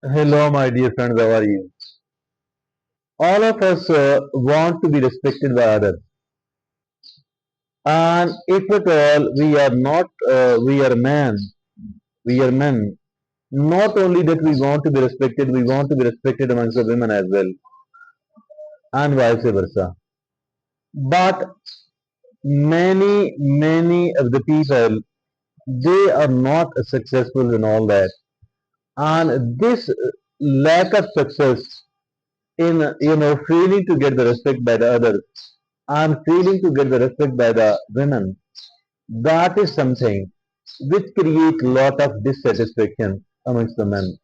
Hello, my dear friends, how are you? All of us want to be respected by others, and if at all we are not, we are men. Not only that we want to be respected, we want to be respected amongst the women as well, and vice versa. But many of the people, they are not successful in all that, and this lack of success in failing to get the respect by the others and failing to get the respect by the women, that is something which creates a lot of dissatisfaction amongst the men.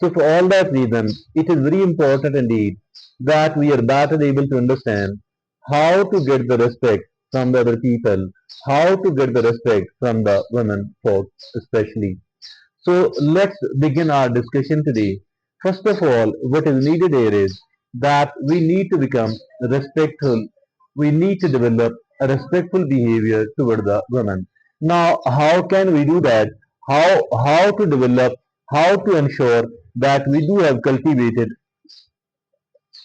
So for all that reason, it is very important indeed that we are better able to understand how to get the respect from the other people, how to get the respect from the women folks especially. So let's begin our discussion today. First of all, what is needed here is that we need to become respectful. We need to develop a respectful behavior toward the women. Now, how can we do that? How to develop, how to ensure that we do have cultivated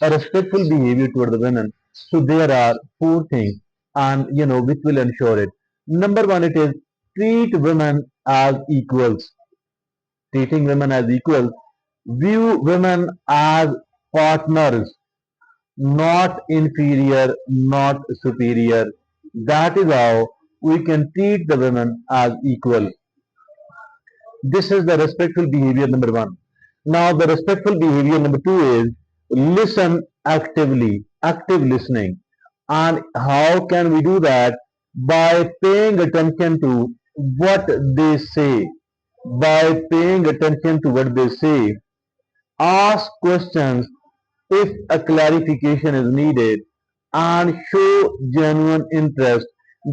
a respectful behavior toward the women. So there are four things, and which will ensure it. Number one, it is treat women as equals. Treating women as equals, view women as partners, not inferior, not superior. That is how we can treat the women as equal. This is the respectful behavior number one. Now, the respectful behavior number two is listen actively, active listening. And how can we do that? By paying attention to what they say. By paying attention to what they say, ask questions if a clarification is needed, and show genuine interest.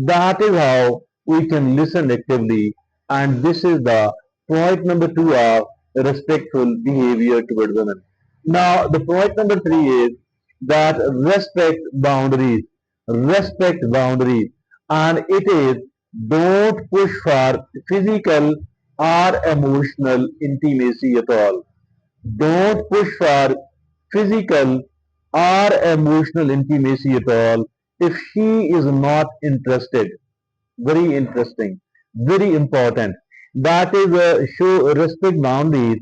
That is how we can listen actively, and this is the point number two of respectful behavior toward women. Now, the point number three is that respect boundaries. Respect boundaries, and it is don't push for physical or emotional intimacy at all. Don't push for physical or emotional intimacy at all if she is not interested. Very interesting, very important. That is show respect boundaries.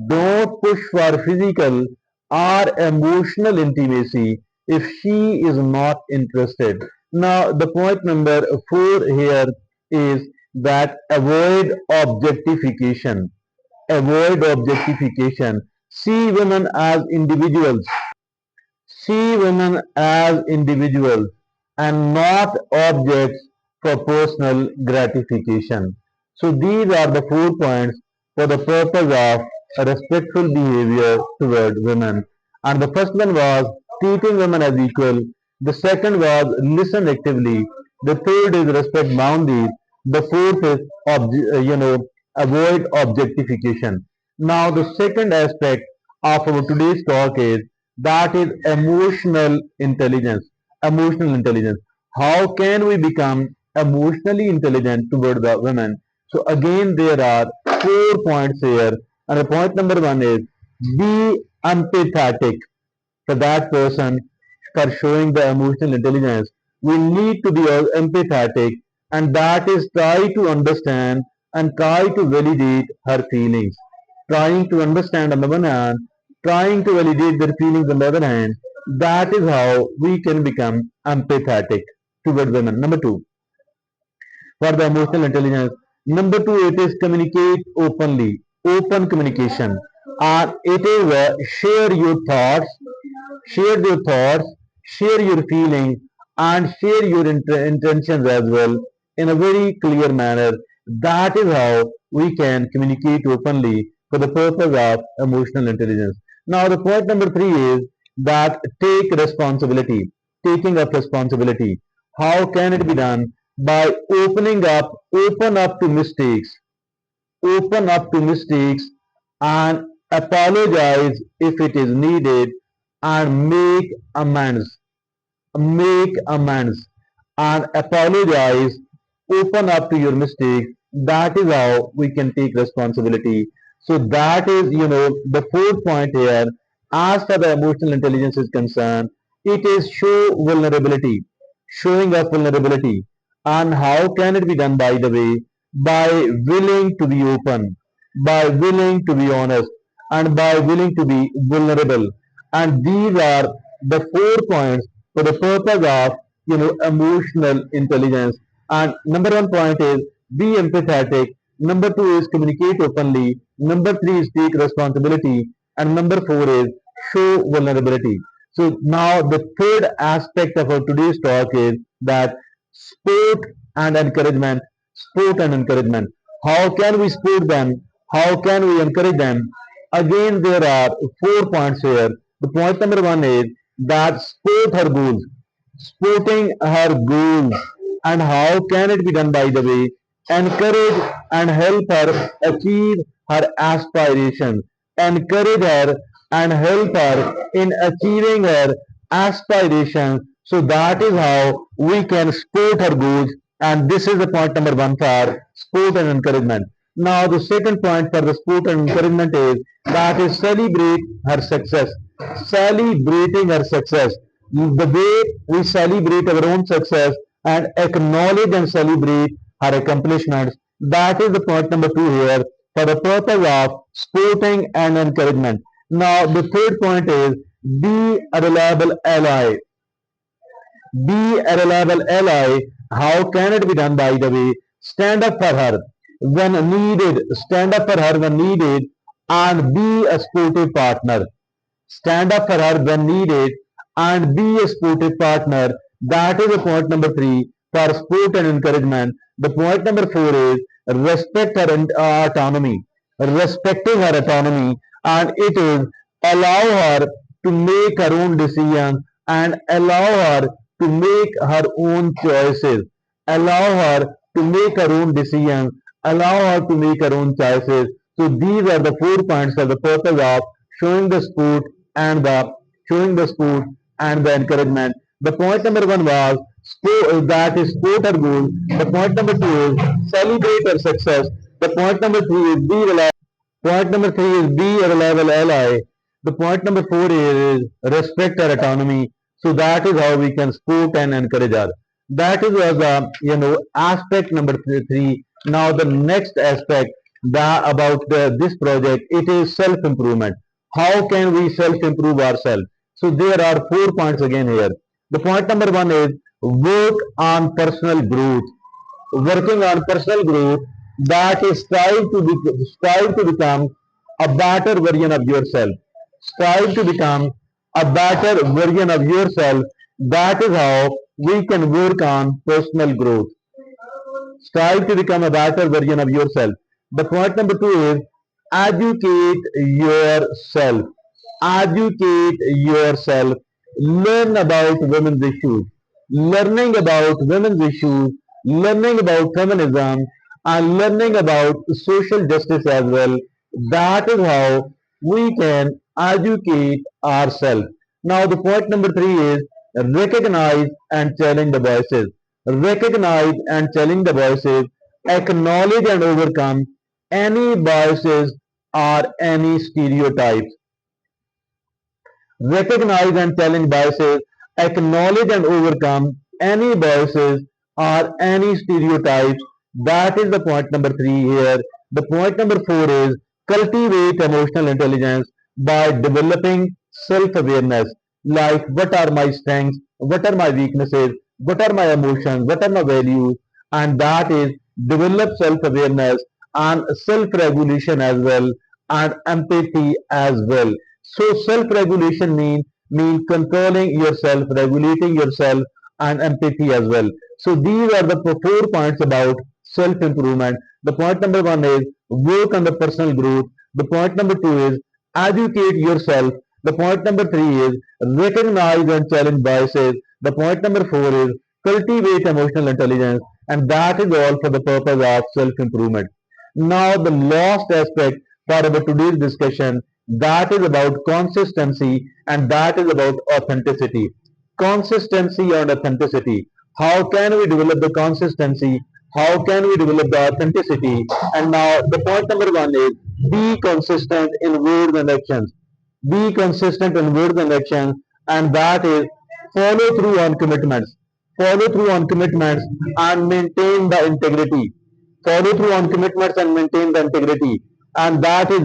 Don't push for physical or emotional intimacy if she is not interested. Now, the point number four here is that avoid objectification. Avoid objectification. See women as individuals. See women as individuals and not objects for personal gratification. So these are the 4 points for the purpose of a respectful behavior toward women. And the first one was treating women as equal. The second was listen actively. The third is respect boundaries. The fourth is avoid objectification. Now the second aspect of our today's talk is that is emotional intelligence. Emotional intelligence. How can we become emotionally intelligent toward the women? So again, there are 4 points here, and the point number one is be empathetic for that person for showing the emotional intelligence. We need to be empathetic, and that is try to understand and try to validate her feelings. Trying to understand on the one hand, trying to validate their feelings on the other hand. That is how we can become empathetic toward women. Number two, for the emotional intelligence. Number two, it is communicate openly, open communication, and it is share your thoughts, share your thoughts, share your feelings, and share your intentions as well in a very clear manner. That is how we can communicate openly for the purpose of emotional intelligence. Now, the point number three is that take responsibility, taking up responsibility. How can it be done? By open up to mistakes, open up to mistakes and apologize if it is needed and make amends and apologize, open up to your mistakes. That is how we can take responsibility. So that is, the fourth point here. As far the emotional intelligence is concerned, it is showing us vulnerability. And how can it be done, by the way? By willing to be open, by willing to be honest, and by willing to be vulnerable. And these are the 4 points for the purpose of, emotional intelligence. And number 1 point is be empathetic. Number 2 is communicate openly. Number 3 is take responsibility. And number 4 is show vulnerability. So now the third aspect of our today's talk is that sport and encouragement. Sport and encouragement. How can we support them? How can we encourage them? Again, there are 4 points here. The point number 1 is that support her goals. Supporting her goals. And how can it be done, by the way? Encourage and help her achieve her aspirations. Encourage her and help her in achieving her aspirations. So that is how we can support her goals. And this is the point number 1 for support and encouragement. Now the second point for the support and encouragement is that is celebrate her success. Celebrating her success. The way we celebrate our own success and acknowledge and celebrate her accomplishments. That is the point number 2 here for the purpose of supporting and encouragement. Now, the third point is be a reliable ally. Be a reliable ally. How can it be done, by the way? Stand up for her when needed. Stand up for her when needed and be a sportive partner. Stand up for her when needed and be a sportive partner. That is the point number 3 for support and encouragement. The point number 4 is respect her autonomy. Respecting her autonomy, and it is allow her to make her own decisions and allow her to make her own choices. Allow her to make her own decisions. Allow her to make her own choices. So these are the 4 points for the purpose of showing the sport and the showing the sport and the encouragement. The point number 1 was that is sport or goal. The point number 2 is celebrate her success. The point number 3 is be reliable. Point number 3 is be a reliable ally. The point number 4 is respect her autonomy. So that is how we can support and encourage her. That is was the aspect number 3. Now the next aspect about this project, it is self improvement. How can we self improve ourselves? So there are 4 points again here. The point number 1 is work on personal growth. Working on personal growth, that is strive to become a better version of yourself. Strive to become a better version of yourself. That is how we can work on personal growth. Strive to become a better version of yourself. The point number 2 is educate yourself. Educate yourself. Learn about women's issues. Learning about women's issues, learning about feminism, and learning about social justice as well. That is how we can educate ourselves. Now, the point number 3 is recognize and challenge the voices. Recognize and challenge the voices. Acknowledge and overcome any biases or any stereotypes. Recognize and challenge biases, acknowledge and overcome any biases or any stereotypes. That is the point number 3 here. The point number 4 is cultivate emotional intelligence by developing self-awareness. Like what are my strengths, what are my weaknesses, what are my emotions, what are my values, and that is develop self-awareness and self-regulation as well and empathy as well. So self-regulation mean controlling yourself, regulating yourself, and empathy as well. So these are the 4 points about self-improvement. The point number 1 is work on the personal growth. The point number 2 is educate yourself. The point number 3 is recognize and challenge biases. The point number 4 is cultivate emotional intelligence. And that is all for the purpose of self-improvement. Now the last aspect for our today's discussion, that is about consistency and that is about authenticity. Consistency and authenticity. How can we develop the consistency? How can we develop the authenticity? And now the point number 1 is Be consistent in words and actions. Be consistent in words and actions, and that is follow through on commitments. Follow through on commitments and maintain the integrity. Follow through on commitments and maintain the integrity. And that is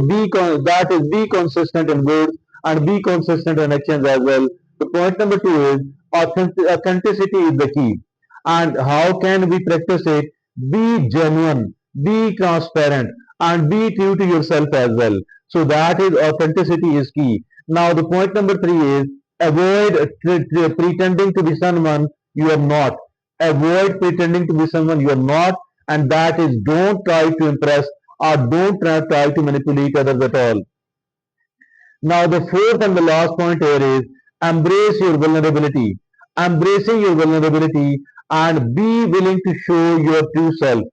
be consistent in words and be consistent in actions as well. The point number two is authenticity is the key. And how can we practice it? Be genuine, be transparent, and be true to yourself as well. So that is authenticity is key. Now the point number three is avoid pretending to be someone you are not. Avoid pretending to be someone you are not, and that is don't try to impress or don't try to manipulate others at all. Now, the fourth and the last point here is embrace your vulnerability. Embracing your vulnerability and be willing to show your true self.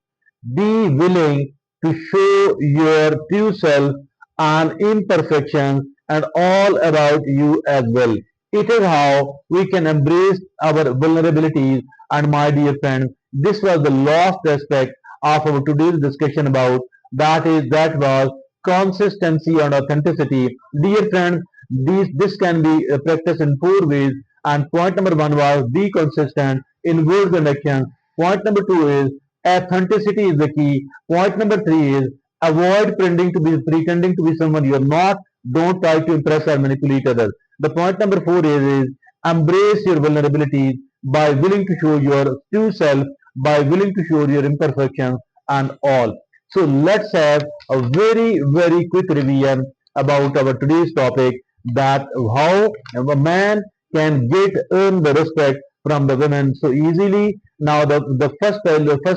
Be willing to show your true self and imperfections and all about you as well. It is how we can embrace our vulnerabilities. And my dear friends, this was the last aspect of our today's discussion about that was consistency and authenticity. Dear friends, this can be practiced in four ways. And point number one was be consistent in words and actions. Point number two is authenticity is the key. Point number three is avoid pretending to be someone you are not. Don't try to impress or manipulate others. The point number four is embrace your vulnerabilities by willing to show your true self, by willing to show your imperfections and all. So let's have a very quick revision about our today's topic, that how a man can earn the respect from the women so easily. Now the first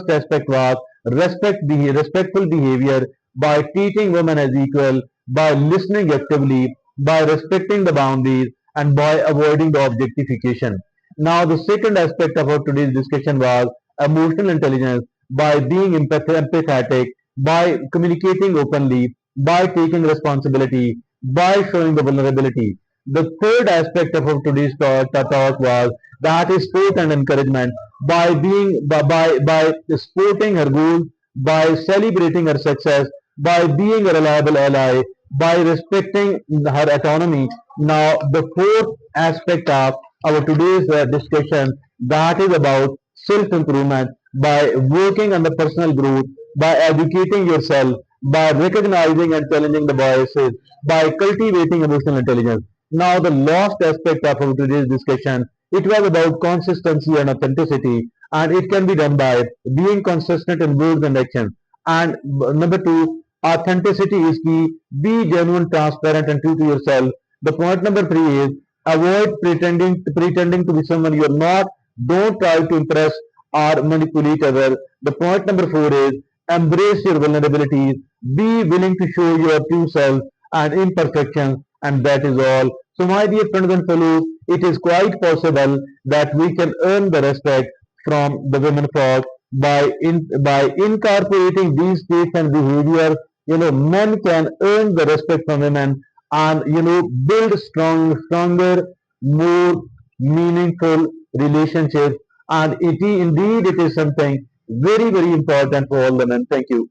aspect was respectful behavior by treating women as equal, by listening actively, by respecting the boundaries, and by avoiding the objectification. Now the second aspect of our today's discussion was emotional intelligence by being empathetic, by communicating openly, by taking responsibility, by showing the vulnerability. The third aspect of our today's talk was that is support and encouragement by by supporting her goals, by celebrating her success, by being a reliable ally, by respecting her autonomy. Now, the fourth aspect of our today's discussion, that is about self-improvement by working on the personal growth, by educating yourself, by recognizing and challenging the biases, by cultivating emotional intelligence. Now, the last aspect of our today's discussion, it was about consistency and authenticity, and it can be done by being consistent in words and actions. And number two, authenticity is key. Be genuine, transparent, and true to yourself. The point number three is avoid pretending to be someone you are not. Don't try to impress or manipulate others. The point number four is embrace your vulnerabilities. Be willing to show your true self and imperfections, and that is all. So, my dear friends and fellows, it is quite possible that we can earn the respect from the women folk by incorporating these traits and behavior. Men can earn the respect from women and build stronger, more meaningful relationships. And indeed it is something very important for all the men. Thank you.